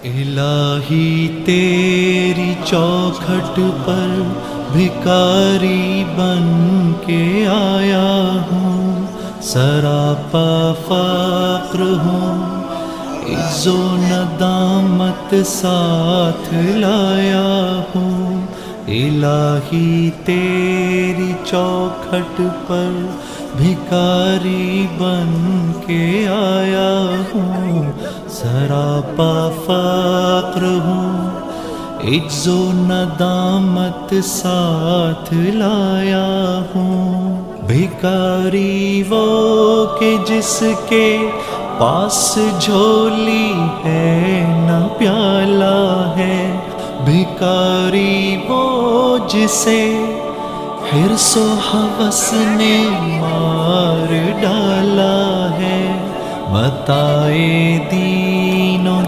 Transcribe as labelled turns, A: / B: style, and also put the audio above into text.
A: الہی تیری چوکھٹ پر بھکاری بن کے آیا ہوں، سراپا فقر ہوں، عز و ندامت ساتھ لایا ہوں۔ الہی تیری چوکھٹ پر بھکاری بن کے آیا ہوں، سراپا فقر ہوں، عجز و ندامت ساتھ لایا ہوں۔ بھکاری وہ کہ جس کے پاس جھولی ہے نہ پیالہ ہے، بھکاری وہ جسے حرص و ہوس نے مار ڈالا ہے، متاع دین و